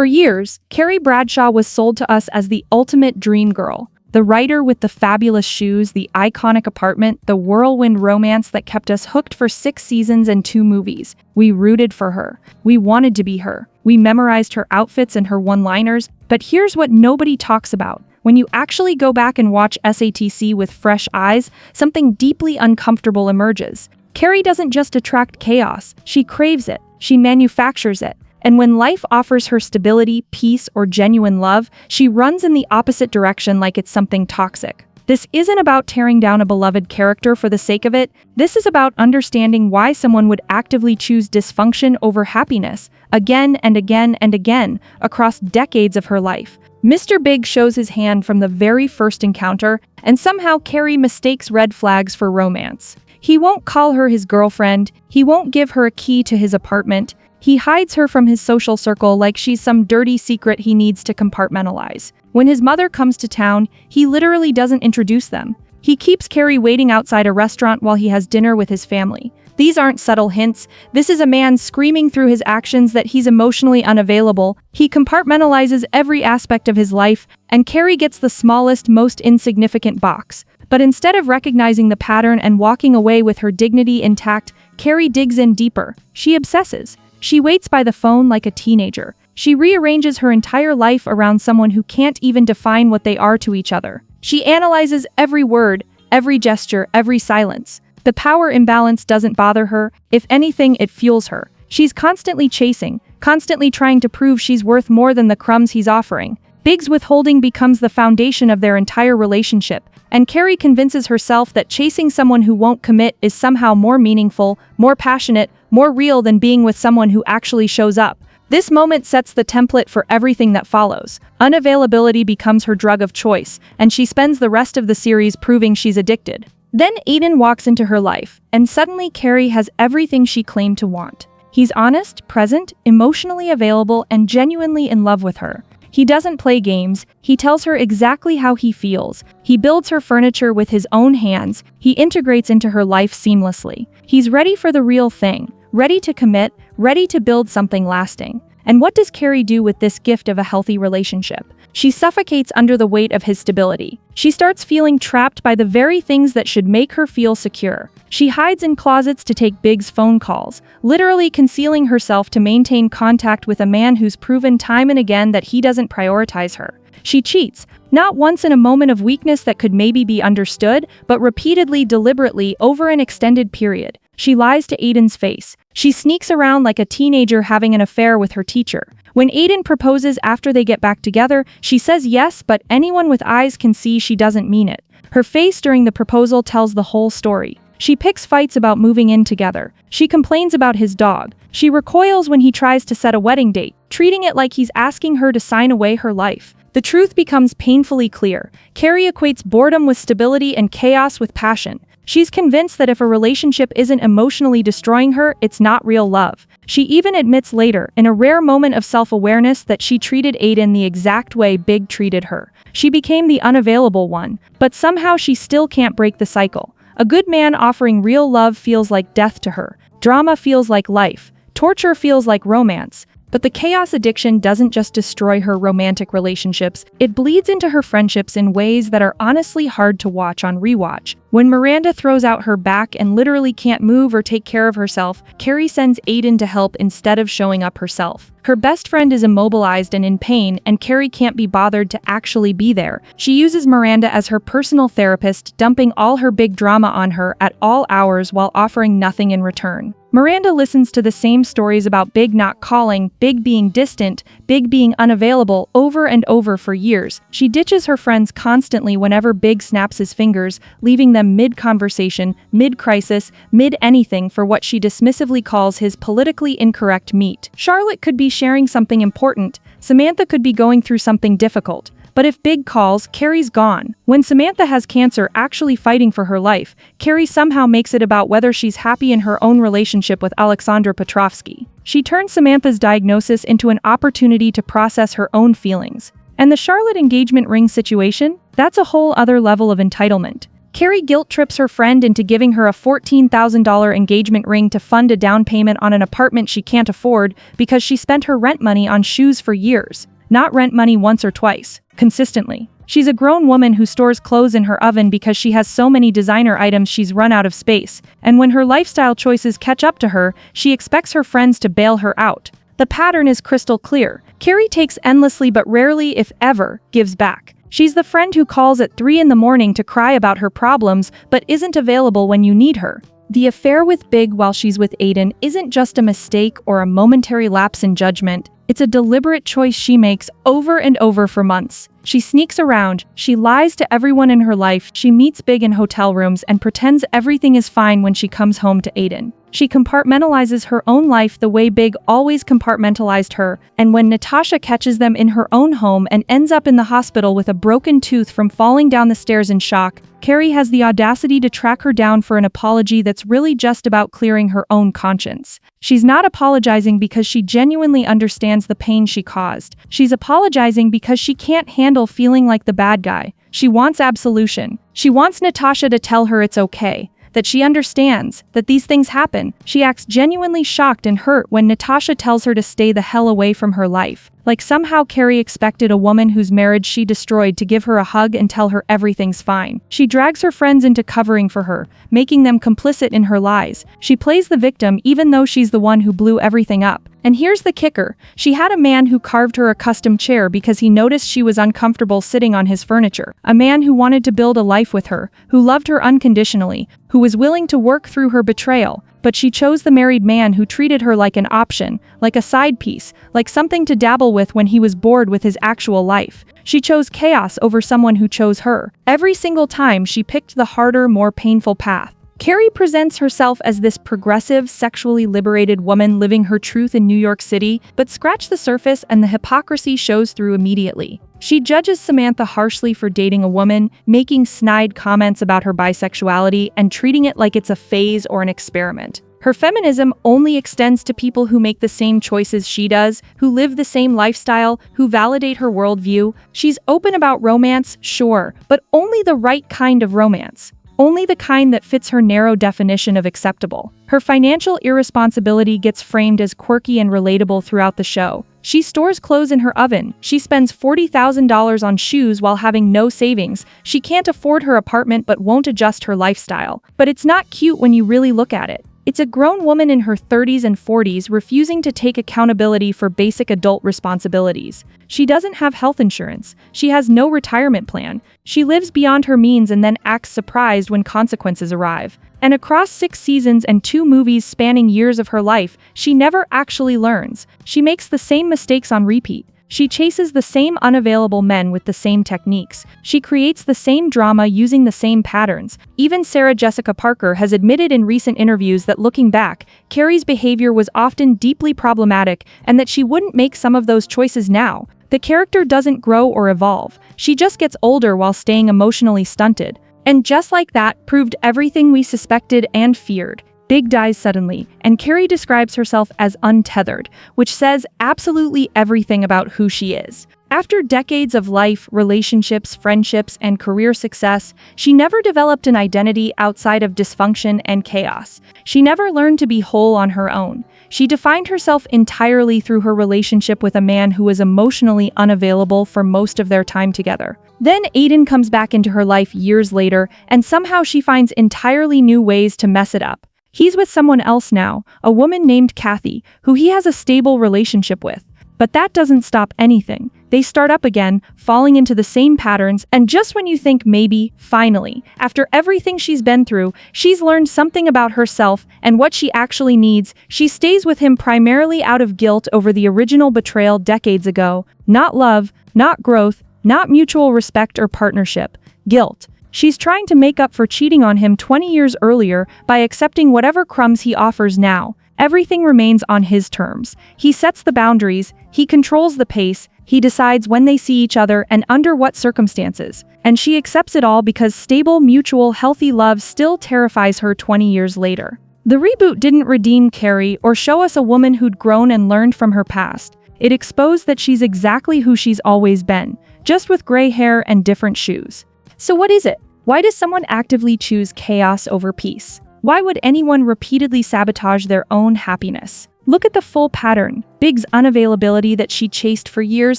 For years, Carrie Bradshaw was sold to us as the ultimate dream girl. The writer with the fabulous shoes, the iconic apartment, the whirlwind romance that kept us hooked for 6 seasons and 2 movies. We rooted for her. We wanted to be her. We memorized her outfits and her one-liners. But here's what nobody talks about. When you actually go back and watch SATC with fresh eyes, something deeply uncomfortable emerges. Carrie doesn't just attract chaos, she craves it. She manufactures it. And when life offers her stability, peace, or genuine love, she runs in the opposite direction like it's something toxic. This isn't about tearing down a beloved character for the sake of it. This is about understanding why someone would actively choose dysfunction over happiness, again and again and again, across decades of her life. Mr. Big shows his hand from the very first encounter, and somehow Carrie mistakes red flags for romance. He won't call her his girlfriend. He won't give her a key to his apartment. He hides her from his social circle like she's some dirty secret he needs to compartmentalize. When his mother comes to town, he literally doesn't introduce them. He keeps Carrie waiting outside a restaurant while he has dinner with his family. These aren't subtle hints. This is a man screaming through his actions that he's emotionally unavailable. He compartmentalizes every aspect of his life, and Carrie gets the smallest, most insignificant box. But instead of recognizing the pattern and walking away with her dignity intact, Carrie digs in deeper. She obsesses. She waits by the phone like a teenager. She rearranges her entire life around someone who can't even define what they are to each other. She analyzes every word, every gesture, every silence. The power imbalance doesn't bother her. If anything, it fuels her. She's constantly chasing, constantly trying to prove she's worth more than the crumbs he's offering. Big's withholding becomes the foundation of their entire relationship, and Carrie convinces herself that chasing someone who won't commit is somehow more meaningful, more passionate, more real than being with someone who actually shows up. This moment sets the template for everything that follows. Unavailability becomes her drug of choice, and she spends the rest of the series proving she's addicted. Then Aiden walks into her life, and suddenly Carrie has everything she claimed to want. He's honest, present, emotionally available, and genuinely in love with her. He doesn't play games. He tells her exactly how he feels. He builds her furniture with his own hands. He integrates into her life seamlessly. He's ready for the real thing, ready to commit, ready to build something lasting. And what does Carrie do with this gift of a healthy relationship? She suffocates under the weight of his stability. She starts feeling trapped by the very things that should make her feel secure. She hides in closets to take Big's phone calls, literally concealing herself to maintain contact with a man who's proven time and again that he doesn't prioritize her. She cheats, not once in a moment of weakness that could maybe be understood, but repeatedly, deliberately, over an extended period. She lies to Aiden's face. She sneaks around like a teenager having an affair with her teacher. When Aiden proposes after they get back together, she says yes, but anyone with eyes can see she doesn't mean it. Her face during the proposal tells the whole story. She picks fights about moving in together. She complains about his dog. She recoils when he tries to set a wedding date, treating it like he's asking her to sign away her life. The truth becomes painfully clear. Carrie equates boredom with stability and chaos with passion. She's convinced that if a relationship isn't emotionally destroying her, it's not real love. She even admits later, in a rare moment of self-awareness, that she treated Aiden the exact way Big treated her. She became the unavailable one, but somehow she still can't break the cycle. A good man offering real love feels like death to her. Drama feels like life. Torture feels like romance. But the chaos addiction doesn't just destroy her romantic relationships, it bleeds into her friendships in ways that are honestly hard to watch on rewatch. When Miranda throws out her back and literally can't move or take care of herself, Carrie sends Aiden to help instead of showing up herself. Her best friend is immobilized and in pain, and Carrie can't be bothered to actually be there. She uses Miranda as her personal therapist, dumping all her big drama on her at all hours while offering nothing in return. Miranda listens to the same stories about Big not calling, Big being distant, Big being unavailable over and over for years. She ditches her friends constantly whenever Big snaps his fingers, leaving them mid-conversation, mid-crisis, mid-anything for what she dismissively calls his politically incorrect meat. Charlotte could be sharing something important. Samantha could be going through something difficult. But if Big calls, Carrie's gone. When Samantha has cancer actually fighting for her life, Carrie somehow makes it about whether she's happy in her own relationship with Alexandra Petrovsky. She turns Samantha's diagnosis into an opportunity to process her own feelings. And the Charlotte engagement ring situation? That's a whole other level of entitlement. Carrie guilt trips her friend into giving her a $14,000 engagement ring to fund a down payment on an apartment she can't afford because she spent her rent money on shoes for years, not rent money once or twice, consistently. She's a grown woman who stores clothes in her oven because she has so many designer items she's run out of space, and when her lifestyle choices catch up to her, she expects her friends to bail her out. The pattern is crystal clear. Carrie takes endlessly but rarely, if ever, gives back. She's the friend who calls at 3 in the morning to cry about her problems but isn't available when you need her. The affair with Big while she's with Aiden isn't just a mistake or a momentary lapse in judgment. It's a deliberate choice she makes over and over for months. She sneaks around, she lies to everyone in her life, she meets Big in hotel rooms and pretends everything is fine when she comes home to Aiden. She compartmentalizes her own life the way Big always compartmentalized her, and when Natasha catches them in her own home and ends up in the hospital with a broken tooth from falling down the stairs in shock, Carrie has the audacity to track her down for an apology that's really just about clearing her own conscience. She's not apologizing because she genuinely understands the pain she caused. She's apologizing because she can't handle feeling like the bad guy. She wants absolution. She wants Natasha to tell her it's okay, that she understands, that these things happen. She acts genuinely shocked and hurt when Natasha tells her to stay the hell away from her life. Like somehow Carrie expected a woman whose marriage she destroyed to give her a hug and tell her everything's fine. She drags her friends into covering for her, making them complicit in her lies. She plays the victim even though she's the one who blew everything up. And here's the kicker. She had a man who carved her a custom chair because he noticed she was uncomfortable sitting on his furniture. A man who wanted to build a life with her, who loved her unconditionally, who was willing to work through her betrayal. But she chose the married man who treated her like an option, like a side piece, like something to dabble with when he was bored with his actual life. She chose chaos over someone who chose her. Every single time she picked the harder, more painful path. Carrie presents herself as this progressive, sexually liberated woman living her truth in New York City, but scratch the surface and the hypocrisy shows through immediately. She judges Samantha harshly for dating a woman, making snide comments about her bisexuality and treating it like it's a phase or an experiment. Her feminism only extends to people who make the same choices she does, who live the same lifestyle, who validate her worldview. She's open about romance, sure, but only the right kind of romance. Only the kind that fits her narrow definition of acceptable. Her financial irresponsibility gets framed as quirky and relatable throughout the show. She stores clothes in her oven. She spends $40,000 on shoes while having no savings. She can't afford her apartment but won't adjust her lifestyle. But it's not cute when you really look at it. It's a grown woman in her 30s and 40s refusing to take accountability for basic adult responsibilities. She doesn't have health insurance. She has no retirement plan. She lives beyond her means and then acts surprised when consequences arrive. And across 6 seasons and 2 movies spanning years of her life, she never actually learns. She makes the same mistakes on repeat. She chases the same unavailable men with the same techniques. She creates the same drama using the same patterns. Even Sarah Jessica Parker has admitted in recent interviews that looking back, Carrie's behavior was often deeply problematic and that she wouldn't make some of those choices now. The character doesn't grow or evolve. She just gets older while staying emotionally stunted. And just like that, proved everything we suspected and feared. Big dies suddenly, and Carrie describes herself as untethered, which says absolutely everything about who she is. After decades of life, relationships, friendships, and career success, she never developed an identity outside of dysfunction and chaos. She never learned to be whole on her own. She defined herself entirely through her relationship with a man who was emotionally unavailable for most of their time together. Then Aiden comes back into her life years later, and somehow she finds entirely new ways to mess it up. He's with someone else now, a woman named Kathy, who he has a stable relationship with. But that doesn't stop anything. They start up again, falling into the same patterns, and just when you think maybe, finally, after everything she's been through, she's learned something about herself and what she actually needs, she stays with him primarily out of guilt over the original betrayal decades ago. Not love, not growth, not mutual respect or partnership. Guilt. She's trying to make up for cheating on him 20 years earlier by accepting whatever crumbs he offers now. Everything remains on his terms. He sets the boundaries, he controls the pace, he decides when they see each other and under what circumstances. And she accepts it all because stable, mutual, healthy love still terrifies her 20 years later. The reboot didn't redeem Carrie or show us a woman who'd grown and learned from her past. It exposed that she's exactly who she's always been, just with gray hair and different shoes. So what is it? Why does someone actively choose chaos over peace? Why would anyone repeatedly sabotage their own happiness? Look at the full pattern. Big's unavailability that she chased for years,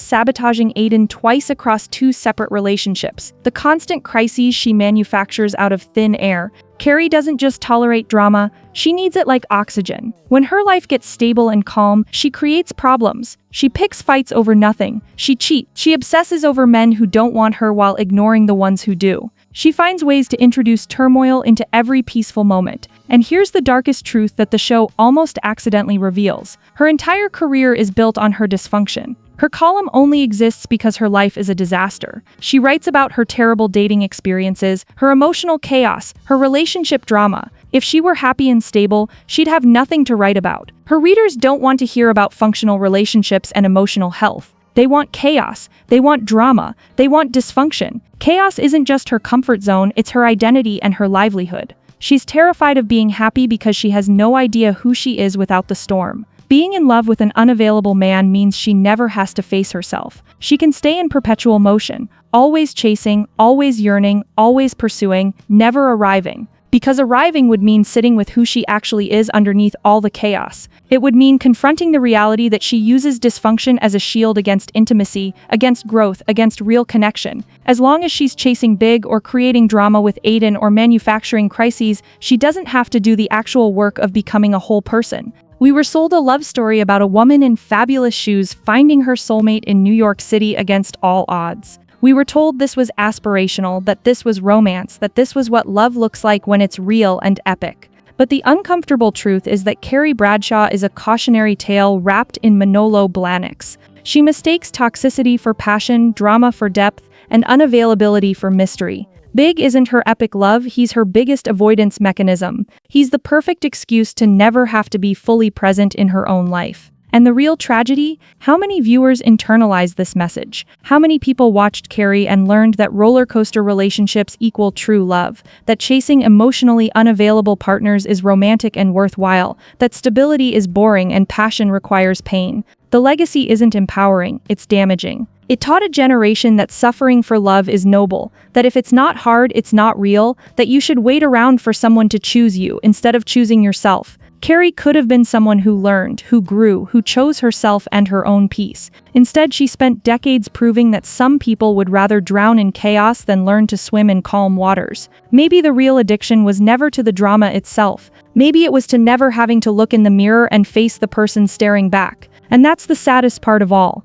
sabotaging Aiden twice across 2 separate relationships. The constant crises she manufactures out of thin air. Carrie doesn't just tolerate drama, she needs it like oxygen. When her life gets stable and calm, she creates problems. She picks fights over nothing. She cheats. She obsesses over men who don't want her while ignoring the ones who do. She finds ways to introduce turmoil into every peaceful moment. And here's the darkest truth that the show almost accidentally reveals. Her entire career is built on her dysfunction. Her column only exists because her life is a disaster. She writes about her terrible dating experiences, her emotional chaos, her relationship drama. If she were happy and stable, she'd have nothing to write about. Her readers don't want to hear about functional relationships and emotional health. They want chaos. They want drama. They want dysfunction. Chaos isn't just her comfort zone, it's her identity and her livelihood. She's terrified of being happy because she has no idea who she is without the storm. Being in love with an unavailable man means she never has to face herself. She can stay in perpetual motion, always chasing, always yearning, always pursuing, never arriving. Because arriving would mean sitting with who she actually is underneath all the chaos. It would mean confronting the reality that she uses dysfunction as a shield against intimacy, against growth, against real connection. As long as she's chasing big or creating drama with Aiden or manufacturing crises, she doesn't have to do the actual work of becoming a whole person. We were sold a love story about a woman in fabulous shoes finding her soulmate in New York City against all odds. We were told this was aspirational, that this was romance, that this was what love looks like when it's real and epic. But the uncomfortable truth is that Carrie Bradshaw is a cautionary tale wrapped in Manolo Blahniks. She mistakes toxicity for passion, drama for depth, and unavailability for mystery. Big isn't her epic love, he's her biggest avoidance mechanism. He's the perfect excuse to never have to be fully present in her own life. And the real tragedy? How many viewers internalized this message? How many people watched Carrie and learned that roller coaster relationships equal true love? That chasing emotionally unavailable partners is romantic and worthwhile? That stability is boring and passion requires pain? The legacy isn't empowering, it's damaging. It taught a generation that suffering for love is noble, that if it's not hard, it's not real, that you should wait around for someone to choose you instead of choosing yourself. Carrie could have been someone who learned, who grew, who chose herself and her own peace. Instead, she spent decades proving that some people would rather drown in chaos than learn to swim in calm waters. Maybe the real addiction was never to the drama itself. Maybe it was to never having to look in the mirror and face the person staring back. And that's the saddest part of all.